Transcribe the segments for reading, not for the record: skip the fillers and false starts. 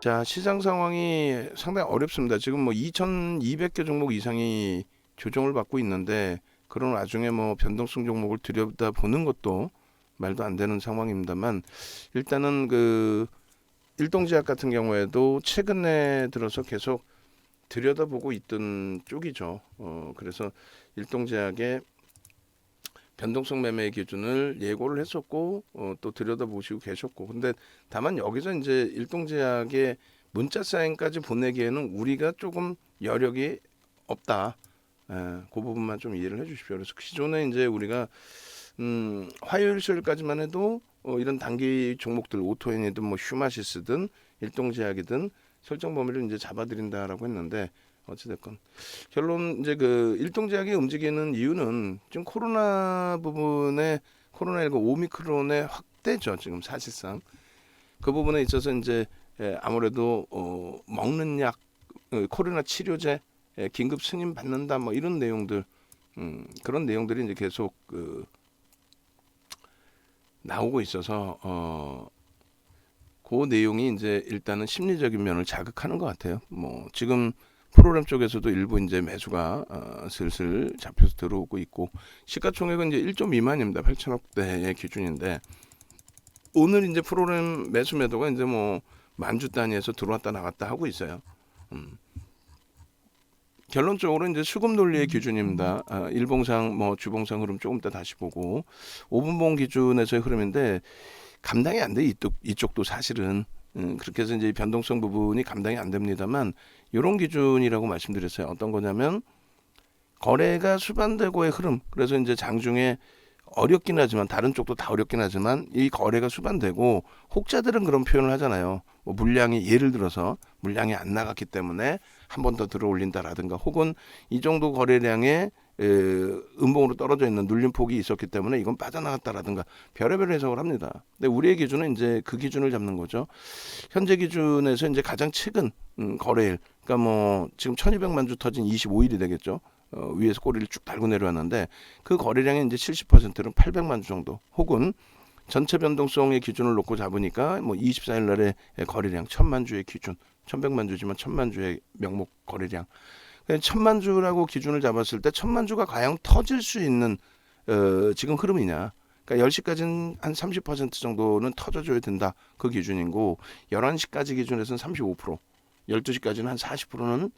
자, 시장 상황이 상당히 어렵습니다. 지금 뭐 2,200개 종목 이상이 조정을 받고 있는데 그런 와중에 뭐 변동성 종목을 들여다보는 것도 말도 안 되는 상황입니다만 일단은 그 일동제약 같은 경우에도 최근에 들어서 계속 들여다보고 있던 쪽이죠. 그래서 일동제약의 변동성 매매 기준을 예고를 했었고 또 들여다보시고 계셨고 근데 다만 여기서 이제 일동제약의 문자 사인까지 보내기에는 우리가 조금 여력이 없다. 그 부분만 좀 이해를 해주십시오. 그래서 기존에 이제 우리가 화요일 수요일까지만 해도 이런 단기 종목들 오토엔이든 뭐 휴마시스든 일동제약이든 설정 범위를 이제 잡아드린다라고 했는데 어찌됐건 결론 이제 그 일동제약이 움직이는 이유는 지금 코로나 부분에 코로나19 오미크론의 확대죠. 지금 사실상 그 부분에 있어서 이제 아무래도 먹는 약 코로나 치료제 긴급 승인 받는다 뭐 이런 내용들 그런 내용들이 이제 계속 나오고 있어서 그 내용이 이제 일단은 심리적인 면을 자극하는 것 같아요. 뭐 지금 프로그램 쪽에서도 일부 이제 매수가 슬슬 잡혀서 들어오고 있고 시가총액은 이제 1조 미만입니다. 8천억대의 기준인데 오늘 이제 프로그램 매수 매도가 이제 뭐 만주 단위에서 들어왔다 나갔다 하고 있어요. 결론적으로 이제 수급 논리의 기준입니다. 일봉상 뭐 주봉상 흐름 조금 이따 다시 보고 5분봉 기준에서의 흐름인데 감당이 안 돼 이쪽도 사실은 그렇게 해서 이제 변동성 부분이 감당이 안 됩니다만 이런 기준이라고 말씀드렸어요. 어떤 거냐면 거래가 수반되고의 흐름. 그래서 이제 장중에 어렵긴 하지만 다른 쪽도 다 어렵긴 하지만 이 거래가 수반되고 혹자들은 그런 표현을 하잖아요. 뭐 물량이 예를 들어서 물량이 안 나갔기 때문에 한 번 더 들어올린다라든가 혹은 이 정도 거래량에 음봉으로 떨어져 있는 눌림폭이 있었기 때문에 이건 빠져나갔다라든가 별의별 해석을 합니다. 근데 우리의 기준은 이제 그 기준을 잡는 거죠. 현재 기준에서 이제 가장 최근 거래일, 그러니까 뭐 지금 1,200만 주 터진 25일이 되겠죠. 위에서 꼬리를 쭉 달고 내려왔는데 그 거래량의 이제 70%는 800만 주 정도, 혹은 전체 변동성의 기준을 놓고 잡으니까 뭐 24일 날의 거래량 1,000만 주의 기준, 1,100만 주지만 1,000만 주의 명목 거래량. 1,000만 주라고 기준을 잡았을 때 1,000만 주가 과연 터질 수 있는 지금 흐름이냐. 그러니까 10시까지는 한 30% 정도는 터져줘야 된다. 그 기준이고 11시까지 기준에서는 35%, 12시까지는 한 40%는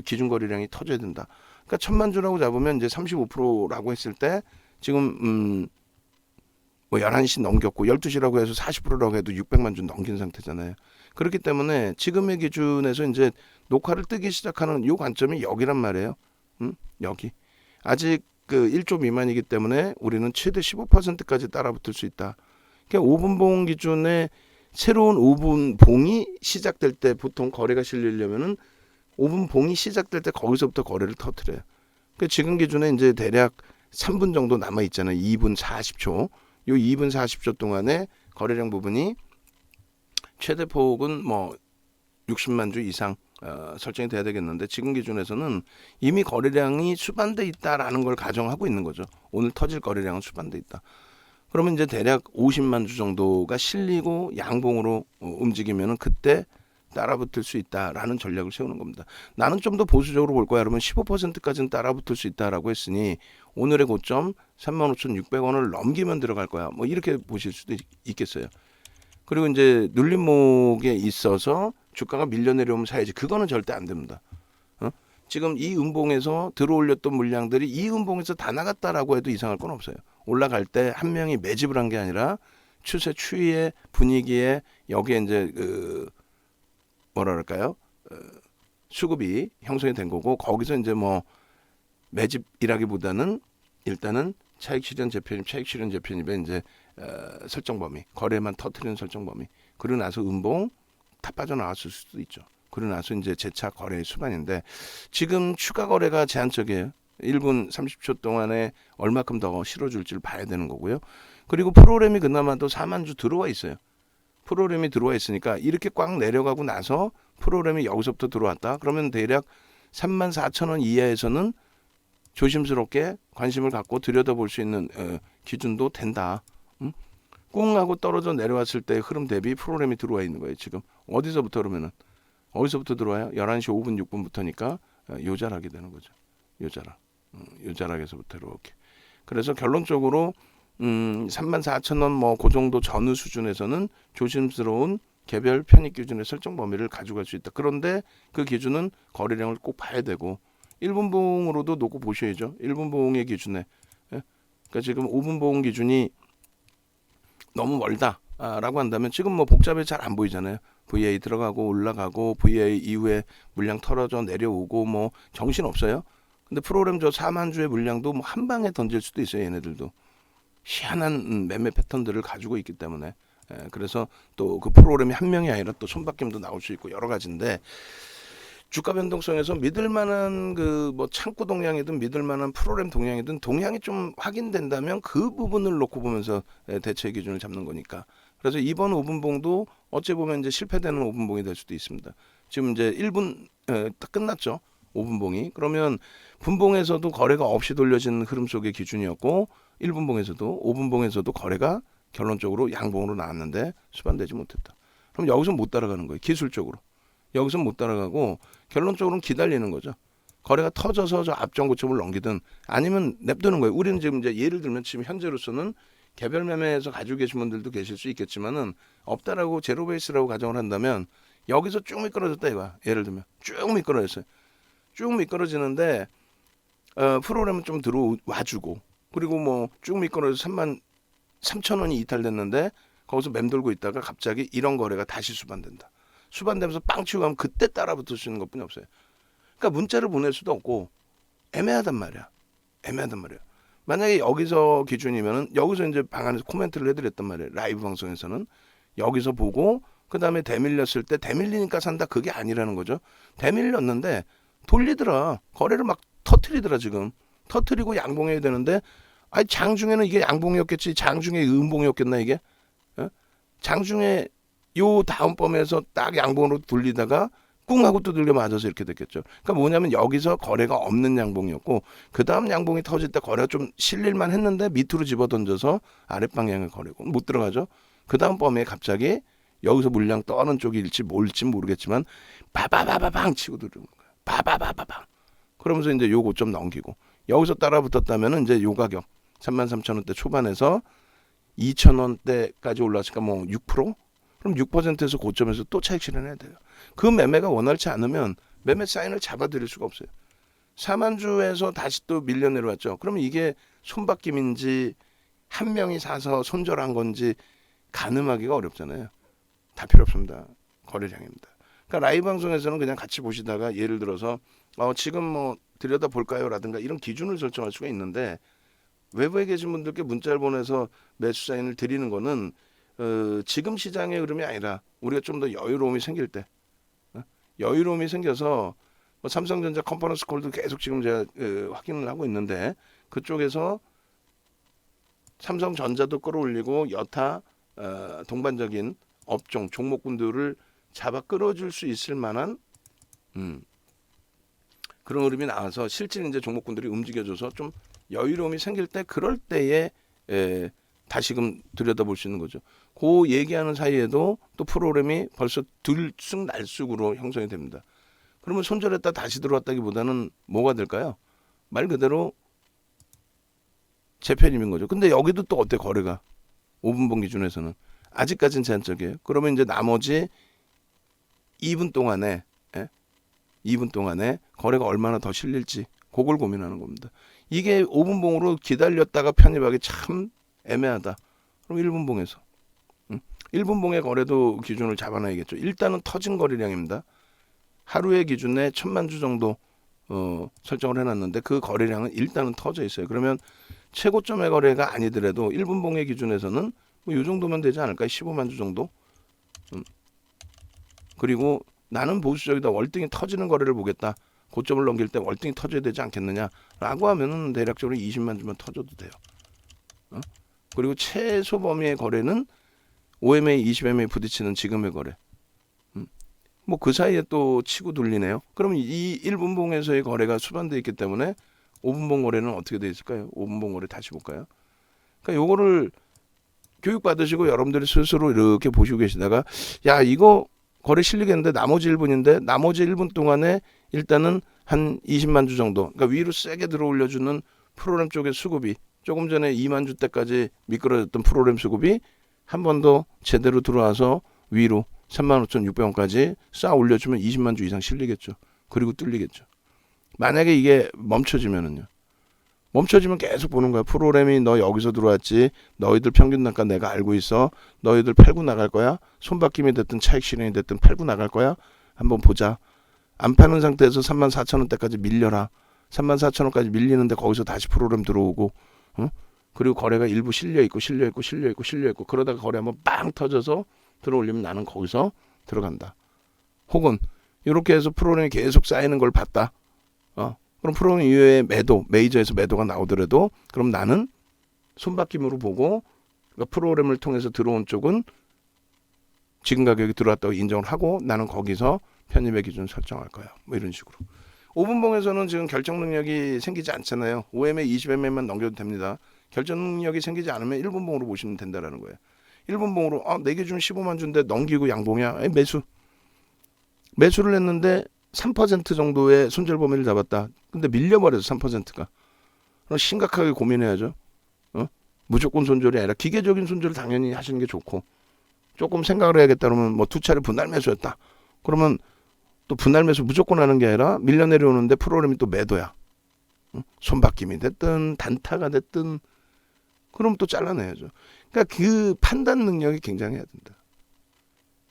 기준 거래량이 터져야 된다. 그러니까 1,000만 주라고 잡으면 이제 35%라고 했을 때 지금 뭐 11시 넘겼고 12시라고 해서 40%라고 해도 600만 주 넘긴 상태잖아요. 그렇기 때문에 지금의 기준에서 이제 녹화를 뜨기 시작하는 이 관점이 여기란 말이에요. 여기. 아직 그 1조 미만이기 때문에 우리는 최대 15%까지 따라붙을 수 있다. 그러니까 5분봉 기준에 새로운 5분 봉이 시작될 때 보통 거래가 실리려면은 5분 봉이 시작될 때 거기서부터 거래를 터뜨려요. 그러니까 지금 기준에 이제 대략 3분 정도 남아 있잖아요. 2분 40초. 요 2분 40초 동안에 거래량 부분이 최대 폭은 뭐 60만 주 이상 설정이 돼야 되겠는데 지금 기준에서는 이미 거래량이 수반돼 있다라는 걸 가정하고 있는 거죠. 오늘 터질 거래량은 수반돼 있다. 그러면 이제 대략 50만 주 정도가 실리고 양봉으로 움직이면은 그때 따라붙을 수 있다라는 전략을 세우는 겁니다. 나는 좀 더 보수적으로 볼 거야. 그러면 15%까지는 따라붙을 수 있다라고 했으니 오늘의 고점 35,600원을 넘기면 들어갈 거야. 뭐 이렇게 보실 수도 있겠어요. 그리고 이제 눌림목에 있어서 주가가 밀려 내려오면 사야지. 그거는 절대 안 됩니다. 지금 이 음봉에서 들어올렸던 물량들이 이 음봉에서 다 나갔다라고 해도 이상할 건 없어요. 올라갈 때 한 명이 매집을 한 게 아니라 추세 추이의 분위기에 여기에 이제 뭐라 그럴까요? 수급이 형성이 된 거고 거기서 이제 뭐 매집이라기보다는 일단은 차익 실현 재편입에 이제 설정 범위, 거래만 터트리는 설정 범위. 그러고 나서 음봉 다 빠져나왔을 수도 있죠. 그러고 나서 이제 재차 거래의 수반인데 지금 추가 거래가 제한적이에요. 1분 30초 동안에 얼마큼 더 실어줄지를 봐야 되는 거고요. 그리고 프로그램이 그나마도 4만 주 들어와 있어요. 프로그램이 들어와 있으니까 이렇게 꽉 내려가고 나서 프로그램이 여기서부터 들어왔다. 그러면 대략 34,000원 이하에서는 조심스럽게 관심을 갖고 들여다볼 수 있는 기준도 된다. 꿍 하고 떨어져 내려왔을 때 흐름 대비 프로그램이 들어와 있는 거예요. 지금 어디서부터 그러면은 어디서부터 들어와요? 11시 5분 6분부터니까 요자락이 되는 거죠. 요자락. 요자락에서부터 이렇게. 그래서 결론적으로 34,000원 뭐 그 정도 전후 수준에서는 조심스러운 개별 편입 기준의 설정 범위를 가져갈 수 있다. 그런데 그 기준은 거래량을 꼭 봐야 되고 1분 봉으로도 놓고 보셔야죠. 1분 봉의 기준에. 예? 그러니까 지금 5분 봉 기준이 너무 멀다라고 한다면 지금 뭐 복잡해 잘 안 보이잖아요. VA 들어가고 올라가고 VA 이후에 물량 털어져 내려오고 뭐 정신 없어요. 근데 프로그램 저 4만 주의 물량도 뭐 한 방에 던질 수도 있어요. 얘네들도 희한한 매매 패턴들을 가지고 있기 때문에 그래서 또 그 프로그램이 한 명이 아니라 또 손바뀜도 나올 수 있고 여러 가지인데 주가 변동성에서 믿을 만한 그 뭐 창구 동향이든 믿을 만한 프로그램 동향이든 동향이 좀 확인된다면 그 부분을 놓고 보면서 대체 기준을 잡는 거니까. 그래서 이번 5분 봉도 어찌 보면 이제 실패되는 5분 봉이 될 수도 있습니다. 지금 이제 1분 딱 끝났죠. 5분 봉이. 그러면 분봉에서도 거래가 없이 돌려진 흐름 속의 기준이었고 1분 봉에서도 5분 봉에서도 거래가 결론적으로 양봉으로 나왔는데 수반되지 못했다. 그럼 여기서 못 따라가는 거예요. 기술적으로. 여기서 못 따라가고 결론적으로는 기다리는 거죠. 거래가 터져서 저 앞전 고점을 넘기든 아니면 냅두는 거예요. 우리는 지금 이제 예를 들면 지금 현재로서는 개별 매매에서 가지고 계신 분들도 계실 수 있겠지만은 없다라고 제로 베이스라고 가정을 한다면 여기서 쭉 미끄러졌다 이거야. 예를 들면 쭉 미끄러졌어요. 쭉 미끄러지는데 프로그램은 좀 들어와주고 그리고 뭐 쭉 미끄러져서 33,000원이 이탈됐는데 거기서 맴돌고 있다가 갑자기 이런 거래가 다시 수반된다. 수반되면서 빵 치고 가면 그때 따라붙을 수 있는 것뿐이 없어요. 그러니까 문자를 보낼 수도 없고 애매하단 말이야. 애매하단 말이야. 만약에 여기서 기준이면은 여기서 이제 방 안에서 코멘트를 해드렸단 말이에요. 라이브 방송에서는 여기서 보고 그 다음에 대밀렸을 때 대밀리니까 산다 그게 아니라는 거죠. 대밀렸는데 돌리더라. 거래를 막 터트리더라 지금. 터트리고 양봉해야 되는데 아니 장중에는 이게 양봉이었겠지. 장중에 음봉이었겠나 이게. 장중에 요 다음 범에서 딱 양봉으로 돌리다가 꿍 하고 두들겨 맞아서 이렇게 됐겠죠. 그러니까 뭐냐면 여기서 거래가 없는 양봉이었고 그 다음 양봉이 터질 때 거래가 좀 실릴만 했는데 밑으로 집어던져서 아랫방향을 거래고 못 들어가죠. 그 다음 범에 갑자기 여기서 물량 떠는 쪽일지 뭘지 모르겠지만 바바바바방 치고 들어오는 거야. 바바바바방. 그러면서 이제 요 고점 넘기고 여기서 따라붙었다면은 이제 요 가격 33,000원대 초반에서 2,000원대까지 올라왔으니까 뭐 6%? 그럼 6%에서 고점에서 또 차익 실현해야 돼요. 그 매매가 원활치 않으면 매매 사인을 잡아드릴 수가 없어요. 4만 주에서 다시 또 밀려 내려왔죠. 그러면 이게 손바뀜인지 한 명이 사서 손절한 건지 가늠하기가 어렵잖아요. 다 필요 없습니다. 거래량입니다. 그러니까 라이브 방송에서는 그냥 같이 보시다가 예를 들어서 지금 뭐 들여다 볼까요? 라든가 이런 기준을 설정할 수가 있는데 외부에 계신 분들께 문자를 보내서 매수 사인을 드리는 거는 지금 시장의 흐름이 아니라 우리가 좀 더 여유로움이 생길 때 여유로움이 생겨서 뭐 삼성전자 컨퍼런스 콜도 계속 지금 제가 확인을 하고 있는데 그쪽에서 삼성전자도 끌어올리고 여타 동반적인 업종 종목군들을 잡아 끌어줄 수 있을 만한 그런 흐름이 나와서 실제 이제 종목군들이 움직여줘서 좀 여유로움이 생길 때 그럴 때에 다시금 들여다볼 수 있는 거죠. 그 얘기하는 사이에도 또 프로그램이 벌써 들쑥날쑥으로 형성이 됩니다. 그러면 손절했다 다시 들어왔다기보다는 뭐가 될까요? 말 그대로 재편입인 거죠. 근데 여기도 또 어때 거래가 5분봉 기준에서는 아직까지는 제한적이에요. 그러면 이제 나머지 2분 동안에 2분 동안에 거래가 얼마나 더 실릴지 그걸 고민하는 겁니다. 이게 5분봉으로 기다렸다가 편입하기 참 애매하다. 그럼 1분봉에서 1분봉의 거래도 기준을 잡아놔야겠죠. 일단은 터진 거래량입니다. 하루의 기준에 1,000만 주 정도 설정을 해놨는데 그 거래량은 일단은 터져 있어요. 그러면 최고점의 거래가 아니더라도 1분봉의 기준에서는 뭐 이 정도면 되지 않을까요? 15만 주 정도. 그리고 나는 보수적이다. 월등히 터지는 거래를 보겠다. 고점을 넘길 때 월등히 터져야 되지 않겠느냐라고 하면은 대략적으로 20만 주면 터져도 돼요. 그리고 최소 범위의 거래는 5MA, 20MA 부딪히는 지금의 거래. 뭐 그 사이에 또 치고 돌리네요. 그러면 이 1분봉에서의 거래가 수반되어 있기 때문에 5분봉 거래는 어떻게 되어 있을까요? 5분봉 거래 다시 볼까요? 그러니까 요거를 교육 받으시고 여러분들이 스스로 이렇게 보시고 계시다가 야 이거 거래 실리겠는데 나머지 1분인데 나머지 1분 동안에 일단은 한 20만 주 정도 그러니까 위로 세게 들어 올려주는 프로그램 쪽의 수급이 조금 전에 2만 주 때까지 미끄러졌던 프로그램 수급이 한 번 더 제대로 들어와서 위로 35,600원까지 쌓아 올려주면 20만 주 이상 실리겠죠. 그리고 뚫리겠죠. 만약에 이게 멈춰지면은요. 멈춰지면 계속 보는 거야. 프로그램이 너 여기서 들어왔지. 너희들 평균 단가 내가 알고 있어. 너희들 팔고 나갈 거야. 손바뀜이 됐든 차익 실현이 됐든 팔고 나갈 거야. 한번 보자. 안 파는 상태에서 34,000원대까지 밀려라. 34,000원까지 밀리는데 거기서 다시 프로그램 들어오고 응? 그리고 거래가 일부 실려있고 그러다가 거래 한번 빵 터져서 들어올리면 나는 거기서 들어간다. 혹은 이렇게 해서 프로그램이 계속 쌓이는 걸 봤다. 그럼 프로그램 이외에 매도, 메이저에서 매도가 나오더라도 그럼 나는 손바뀜으로 보고 그러니까 프로그램을 통해서 들어온 쪽은 지금 가격이 들어왔다고 인정을 하고 나는 거기서 편입의 기준 설정할 거야. 뭐 이런 식으로. 5분봉에서는 지금 결정 능력이 생기지 않잖아요. 5MA, 20MA만 넘겨도 됩니다. 결정 능력이 생기지 않으면 1분봉으로 보시면 된다라는 거예요. 1분봉으로 내 기준 15만 주인데 넘기고 양봉이야. 매수를 했는데 3% 정도의 손절 범위를 잡았다. 근데 밀려버려서 3%가. 그럼 심각하게 고민해야죠. 무조건 손절이 아니라 기계적인 손절을 당연히 하시는 게 좋고 조금 생각을 해야겠다 그러면 뭐 두 차례 분할 매수했다. 그러면 또 분할 매수 무조건 하는 게 아니라 밀려 내려오는데 프로그램이 또 매도야. 손바뀜이 됐든 단타가 됐든 그럼 또 잘라내야죠. 그러니까 그 판단 능력이 굉장해야 된다.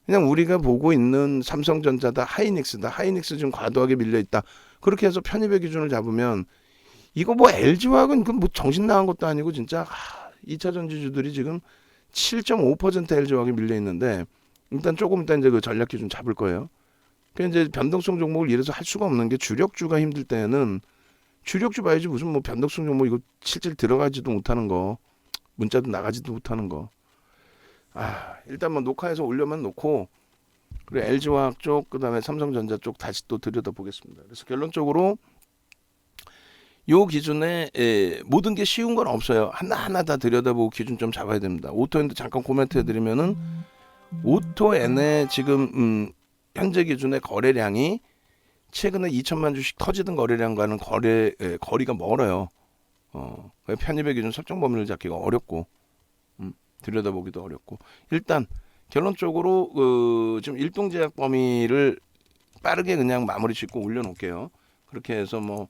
그냥 우리가 보고 있는 삼성전자다, 하이닉스다. 하이닉스 지금 과도하게 밀려있다. 그렇게 해서 편입의 기준을 잡으면 이거 뭐 LG화학은 뭐 정신 나간 것도 아니고 진짜 2차 전지주들이 지금 7.5% LG화학이 밀려있는데 일단 조금 이따 이제 그 전략 기준 잡을 거예요. 그러니까 이제 변동성 종목을 이래서 할 수가 없는 게 주력주가 힘들 때는 주력주 봐야지 무슨 뭐 변동성 종목 이거 실질 들어가지도 못하는 거 문자도 나가지도 못하는 거. 일단 뭐 녹화해서 올려만 놓고 그리고 LG화학 쪽 그다음에 삼성전자 쪽 다시 또 들여다보겠습니다. 그래서 결론적으로 요 기준에 모든 게 쉬운 건 없어요. 하나하나 다 들여다보고 기준 좀 잡아야 됩니다. 오토엔도 잠깐 코멘트 해드리면은 오토엔의 지금 현재 기준의 거래량이 최근에 2천만 주씩 터지던 거래량과는 거리가 멀어요. 편입의 기준 설정 범위를 잡기가 어렵고 들여다보기도 어렵고 일단 결론적으로 지금 일동제약 범위를 빠르게 그냥 마무리 짓고 올려놓을게요. 그렇게 해서 뭐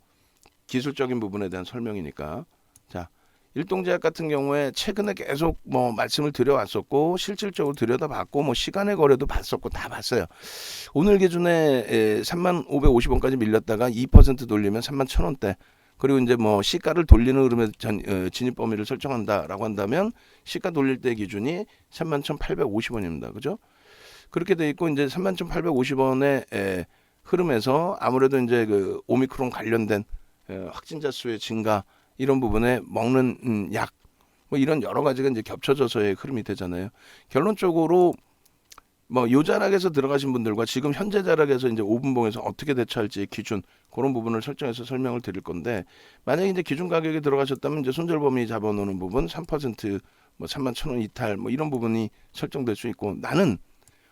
기술적인 부분에 대한 설명이니까 자 일동제약 같은 경우에 최근에 계속 뭐 말씀을 드려왔었고 실질적으로 들여다봤고 뭐 시간의 거래도 봤었고 다 봤어요. 오늘 기준에 3550원까지 밀렸다가 2% 돌리면 31,000원대 그리고 이제 뭐 시가를 돌리는 흐름에 진입 범위를 설정한다라고 한다면 시가 돌릴 때 기준이 31,850원입니다. 그죠? 그렇게 돼 있고 이제 31,850원의 흐름에서 아무래도 이제 그 오미크론 관련된 확진자 수의 증가 이런 부분에 먹는 약 뭐 이런 여러 가지가 이제 겹쳐져서의 흐름이 되잖아요. 결론적으로 뭐 요 자락에서 들어가신 분들과 지금 현재 자락에서 이제 5분봉에서 어떻게 대처할지 기준 그런 부분을 설정해서 설명을 드릴 건데 만약에 이제 기준 가격에 들어가셨다면 이제 손절 범위 잡아놓는 부분 3%뭐 31,000원 이탈 뭐 이런 부분이 설정될 수 있고 나는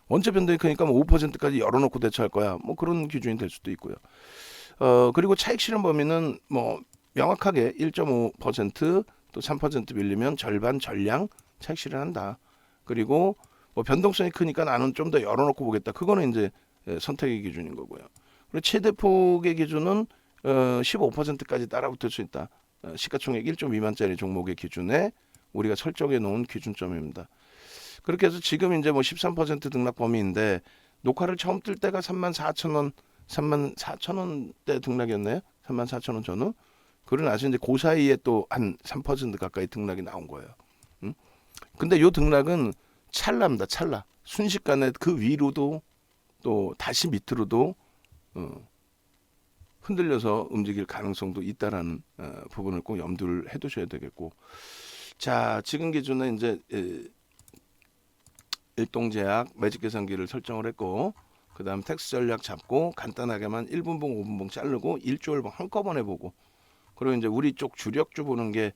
원체 변동이 크니까 뭐 5%까지 열어놓고 대처할 거야 뭐 그런 기준이 될 수도 있고요. 그리고 차익 실현 범위는 뭐 명확하게 1.5%또 3% 밀리면 절반 전량 차익 실현한다. 그리고 뭐 변동성이 크니까 나는 좀 더 열어놓고 보겠다. 그거는 이제 선택의 기준인 거고요. 그리고 최대폭의 기준은 15%까지 따라붙을 수 있다. 시가총액 1조 미만짜리 종목의 기준에 우리가 설정해 놓은 기준점입니다. 그렇게 해서 지금 이제 뭐 13% 등락 범위인데 녹화를 처음 뜰 때가 34,000원, 34,000원대 등락이었나요? 34,000원 전후. 그러고 나서 이제 그 사이에 또 한 3% 가까이 등락이 나온 거예요. 근데 요 등락은 찰나입니다. 찰나. 순식간에 그 위로도 또 다시 밑으로도 흔들려서 움직일 가능성도 있다라는 부분을 꼭 염두를 해두셔야 되겠고 자 지금 기준에 이제 일동제약 매직 계산기를 설정을 했고 그 다음 텍스 전략 잡고 간단하게만 1분봉 5분봉 자르고 1조일봉 한꺼번에 보고 그리고 이제 우리 쪽 주력주 보는 게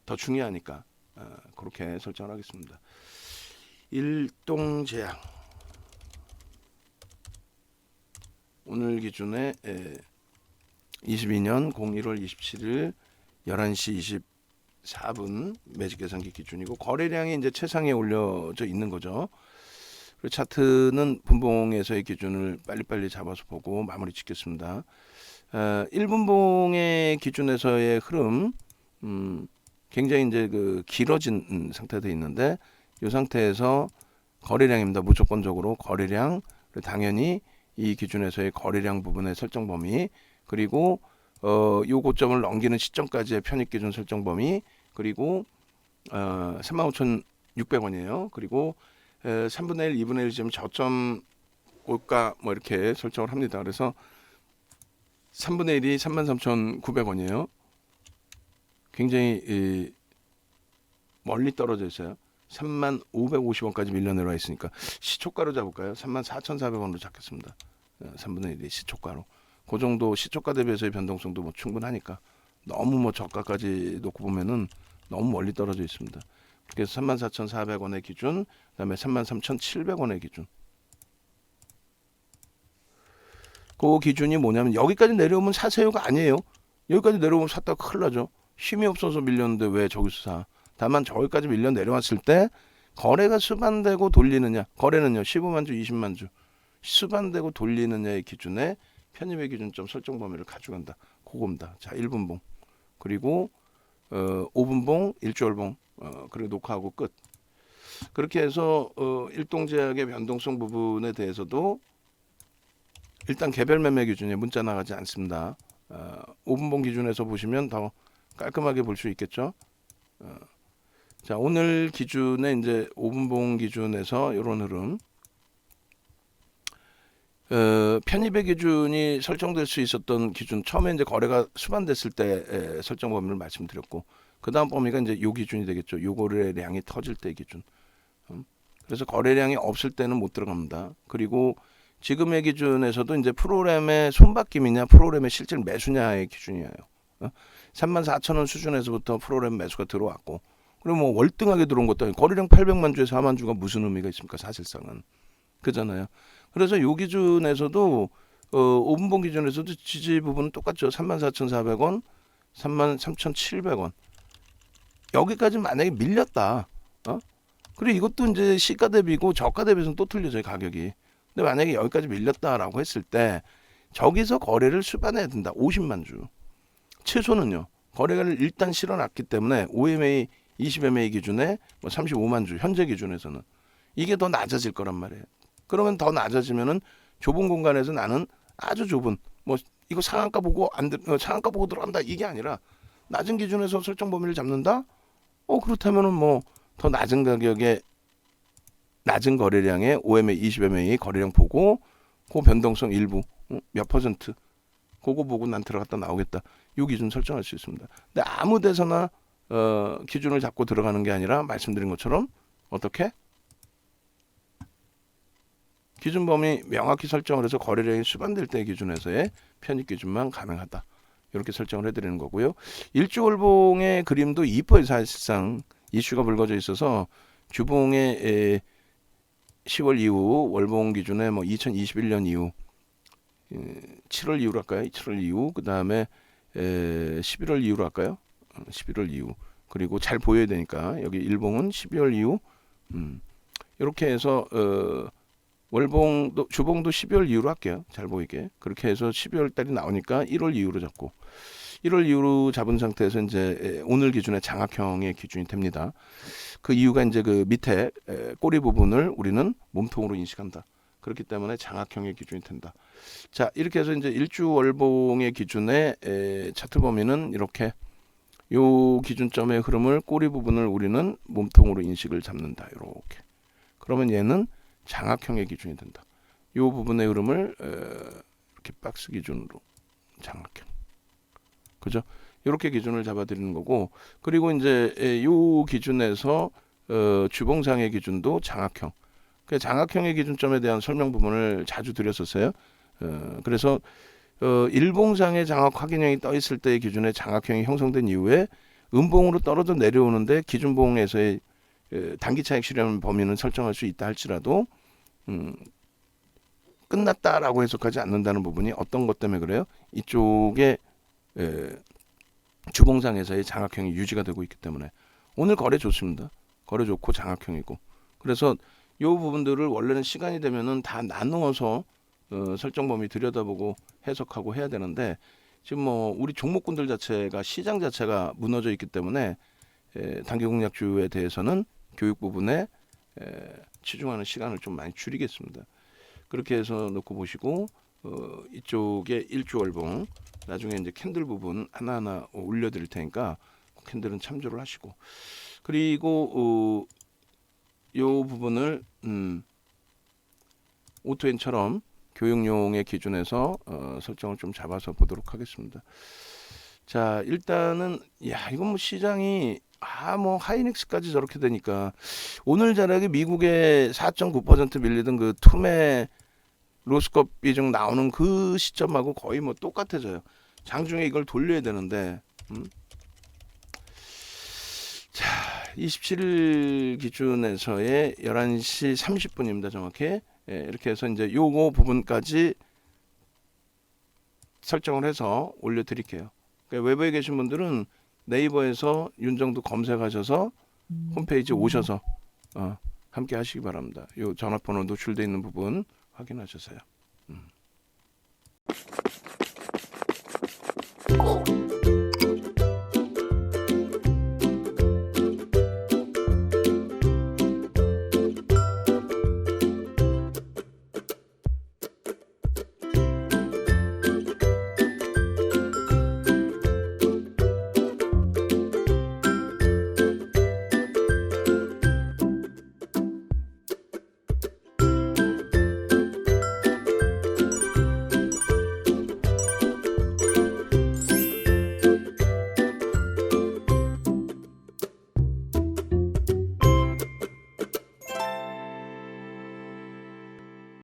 더 중요하니까 그렇게 설정을 하겠습니다. 일동제약 오늘 기준에 22년 01월 27일 11시 24분 매직 계산기 기준이고 거래량이 이제 최상에 올려져 있는 거죠. 그리고 차트는 분봉에서의 기준을 빨리빨리 잡아서 보고 마무리 짓겠습니다. 1분봉의 기준에서의 흐름 굉장히 이제 그 길어진 상태도 있는데 이 상태에서 거래량입니다. 무조건적으로 거래량, 당연히 이 기준에서의 거래량 부분의 설정 범위, 그리고 요 고점을 넘기는 시점까지의 편입 기준 설정 범위, 그리고 35,600원이에요. 그리고 3분의 1, 2분의 1 지금 저점 올까 뭐 이렇게 설정을 합니다. 그래서 3분의 1이 33,900원이에요. 굉장히 멀리 떨어져 있어요. 35,550원까지 밀려 내려와 있으니까 시초가로 잡을까요? 34,400원으로 잡겠습니다. 3분의 1이 시초가로. 그 정도 시초가 대비해서의 변동성도 뭐 충분하니까 너무 뭐 저가까지 놓고 보면은 너무 멀리 떨어져 있습니다. 그래서 34,400원의 기준, 그다음에 33,700원의 기준. 그 기준이 뭐냐면 여기까지 내려오면 사세요가 아니에요. 여기까지 내려오면 샀다가 큰일 나죠. 힘이 없어서 밀렸는데 왜 저기서 사? 다만 저기까지 밀려 내려왔을 때 거래가 수반되고 돌리느냐, 거래는요 15만 주, 20만 주 수반되고 돌리느냐의 기준에 편입의 기준점 설정 범위를 가져간다. 그겁니다. 자, 1분봉 그리고 5분봉, 일주월봉 그리고 녹화하고 끝. 그렇게 해서 일동제약의 변동성 부분에 대해서도 일단 개별 매매 기준에 문자 나가지 않습니다. 5분봉 기준에서 보시면 더 깔끔하게 볼 수 있겠죠. 자, 오늘 기준에 이제 5분봉 기준에서 이런 흐름. 편입의 기준이 설정될 수 있었던 기준, 처음에 이제 거래가 수반됐을 때 설정 범위를 말씀드렸고, 그 다음 범위가 이제 요 기준이 되겠죠. 요 거래량이 터질 때 기준. 그래서 거래량이 없을 때는 못 들어갑니다. 그리고 지금의 기준에서도 이제 프로그램의 손바뀜이냐, 프로그램의 실질 매수냐의 기준이에요. 34,000원 수준에서부터 프로그램 매수가 들어왔고, 그리고 뭐 월등하게 들어온 것도 아니고 거래량 800만 주에서 4만 주가 무슨 의미가 있습니까? 사실상은. 그잖아요. 그래서 이 기준에서도 5분봉 기준에서도 지지 부분은 똑같죠. 34,400원, 33,700원. 여기까지 만약에 밀렸다. 그리고 이것도 이제 시가 대비고 저가 대비해서는 또 틀려져요, 가격이. 근데 만약에 여기까지 밀렸다라고 했을 때 저기서 거래를 수반해야 된다. 50만 주. 최소는요. 거래를 일단 실어놨기 때문에 5MA, 20MA 기준에 뭐 35만 주 현재 기준에서는 이게 더 낮아질 거란 말이에요. 그러면 더 낮아지면은 좁은 공간에서 나는 아주 좁은 뭐 이거 상한가 보고 상한가 보고 들어간다 이게 아니라 낮은 기준에서 설정 범위를 잡는다. 그렇다면은 뭐 더 낮은 가격에 낮은 거래량의 5MA, 20MA 거래량 보고 그 변동성 일부 몇 퍼센트 그거 보고 난 들어갔다 나오겠다. 이 기준 설정할 수 있습니다. 근데 아무 데서나 기준을 잡고 들어가는 게 아니라 말씀드린 것처럼 어떻게? 기준 범위 명확히 설정을 해서 거래량이 수반될 때 기준에서의 편입 기준만 가능하다. 이렇게 설정을 해드리는 거고요. 일주월봉의 그림도 이뻐요. 사실상 이슈가 불거져 있어서 주봉의 10월 이후 월봉 기준에 뭐 2021년 이후 7월 이후로 할까요? 7월 이후 그 다음에 11월 이후로 할까요? 11월 이후 그리고 잘 보여야 되니까 여기 일봉은 12월 이후 이렇게 해서 월봉도 주봉도 12월 이후로 할게요. 잘 보이게 그렇게 해서 12월 달이 나오니까 1월 이후로 잡고 1월 이후로 잡은 상태에서 이제 오늘 기준의 장악형의 기준이 됩니다. 그 이유가 이제 그 밑에 꼬리 부분을 우리는 몸통으로 인식한다. 그렇기 때문에 장악형의 기준이 된다. 자, 이렇게 해서 이제 일주 월봉의 기준의 차트 범위는 이렇게 요 기준점의 흐름을 꼬리 부분을 우리는 몸통으로 인식을 잡는다. 이렇게. 그러면 얘는 장악형의 기준이 된다. 요 부분의 흐름을 이렇게 박스 기준으로 장악형. 그죠? 이렇게 기준을 잡아드리는 거고, 그리고 이제 요 기준에서 주봉상의 기준도 장악형. 그 장악형의 기준점에 대한 설명 부분을 자주 드렸었어요. 그래서 일봉상의 장악 확인형이 떠 있을 때의 기준에 장악형이 형성된 이후에 음봉으로 떨어져 내려오는데 기준봉에서의 단기 차익 실현 범위는 설정할 수 있다 할지라도 끝났다라고 해석하지 않는다는 부분이 어떤 것 때문에 그래요? 이쪽에 주봉상에서의 장악형이 유지가 되고 있기 때문에 오늘 거래 좋습니다. 거래 좋고 장악형이고 그래서 이 부분들을 원래는 시간이 되면은 다 나누어서 설정 범위 들여다보고 해석하고 해야 되는데 지금 뭐 우리 종목군들 자체가 시장 자체가 무너져 있기 때문에 단기 공략주에 대해서는 교육 부분에 치중하는 시간을 좀 많이 줄이겠습니다. 그렇게 해서 놓고 보시고 이쪽에 일주월봉 나중에 이제 캔들 부분 하나하나 올려드릴 테니까 캔들은 참조를 하시고 그리고 이 부분을 오토인처럼 교육용의 기준에서 설정을 좀 잡아서 보도록 하겠습니다. 자 일단은 이건 뭐 시장이 뭐 하이닉스까지 저렇게 되니까 오늘 자락에 미국의 4.9% 밀리던 그 투매 로스컵 비중 나오는 그 시점하고 거의 뭐 똑같아져요. 장중에 이걸 돌려야 되는데 자 27일 기준에서의 11시 30분입니다. 정확히 이렇게 해서 이제 요거 부분까지 설정을 해서 올려드릴게요. 그러니까 외부에 계신 분들은 네이버에서 윤정도 검색하셔서 홈페이지 오셔서 함께 하시기 바랍니다. 요 전화번호 노출되어 있는 부분 확인하셔서요.